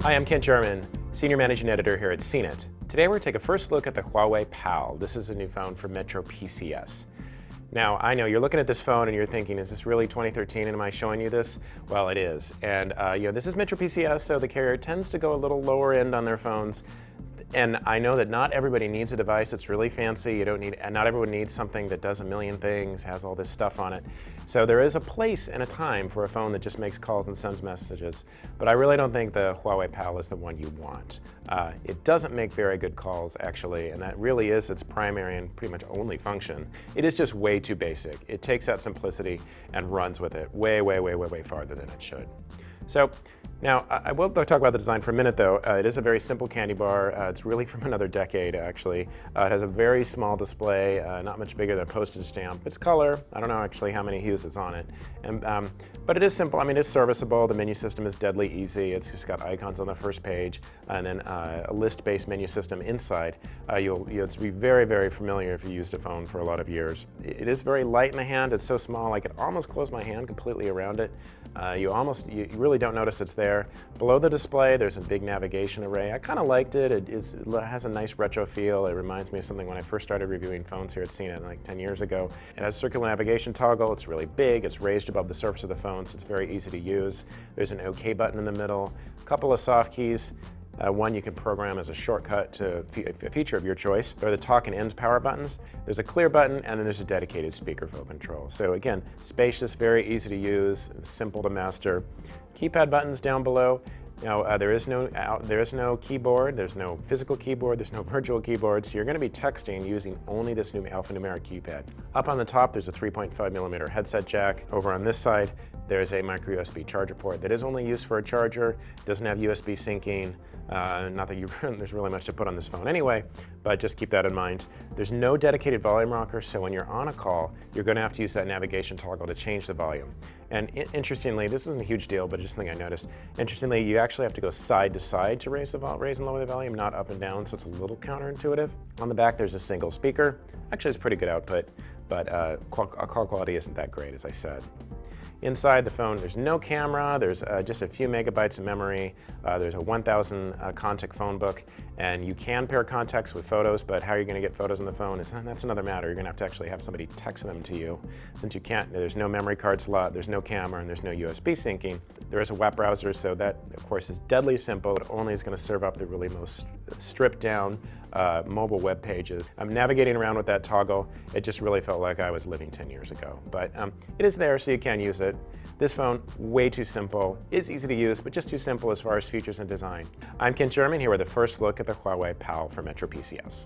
Hi, I'm Kent German, Senior Managing Editor here at CNET. Today we're going to take a first look at the Huawei Pal. This is a new phone for Metro PCS. Now, I know you're looking at this phone and you're thinking, is this really 2013 and am I showing you this? Well, it is. And this is Metro PCS, so the carrier tends to go a little lower end on their phones. And I know that not everybody needs a device that's really fancy. Not everyone needs something that does a million things, has all this stuff on it. So there is a place and a time for a phone that just makes calls and sends messages. But I really don't think the Huawei Pal is the one you want. It doesn't make very good calls, actually, and that really is its primary and pretty much only function. It is just way too basic. It takes that simplicity and runs with it way, way, way, way, way farther than it should. So, now, I will talk about the design for a minute, though. It is a very simple candy bar. It's really from another decade, actually. It has a very small display, not much bigger than a postage stamp. It's color. I don't know actually how many hues is on it. But it is simple. I mean, it's serviceable. The menu system is deadly easy. It's just got icons on the first page and then a list-based menu system inside. You'll be very, very familiar if you used a phone for a lot of years. It is very light in the hand. It's so small I could almost close my hand completely around it. You really don't notice it's there. Below the display, there's a big navigation array. I kind of liked it. It has a nice retro feel. It reminds me of something when I first started reviewing phones here at CNET like 10 years ago. It has a circular navigation toggle. It's really big. It's raised above the surface of the phone, so it's very easy to use. There's an OK button in the middle, a couple of soft keys. One you can program as a shortcut to a feature of your choice. There are the talk and ends power buttons. There's a clear button, and then there's a dedicated speakerphone control. So again, spacious, very easy to use, simple to master. Keypad buttons down below. Now, there is no keyboard, there's no physical keyboard, there's no virtual keyboard, so you're going to be texting using only this new alphanumeric keypad. Up on the top, there's a 3.5mm headset jack. Over on this side, there's a micro USB charger port that is only used for a charger, doesn't have USB syncing. Not that there's really much to put on this phone anyway, but just keep that in mind. There's no dedicated volume rocker, so when you're on a call, you're going to have to use that navigation toggle to change the volume. And interestingly, this isn't a huge deal, but just something I noticed. Interestingly, you actually have to go side to side to raise and lower the volume, not up and down, so it's a little counterintuitive. On the back, there's a single speaker. Actually, it's pretty good output, but call quality isn't that great, as I said. Inside the phone, there's no camera, there's just a few megabytes of memory, there's a 1,000 contact phone book, and you can pair contacts with photos, but how are you going to get photos on the phone? That's another matter. You're going to have to actually have somebody text them to you. Since you can't, there's no memory card slot, there's no camera, and there's no USB syncing. There is a web browser, so that, of course, is deadly simple. It only is going to serve up the really most stripped down mobile web pages. I'm navigating around with that toggle. It just really felt like I was living 10 years ago. But it is there, so you can use it. This phone, way too simple, is easy to use, but just too simple as far as features and design. I'm Kent German here with a first look at the Huawei Pal for Metro PCS.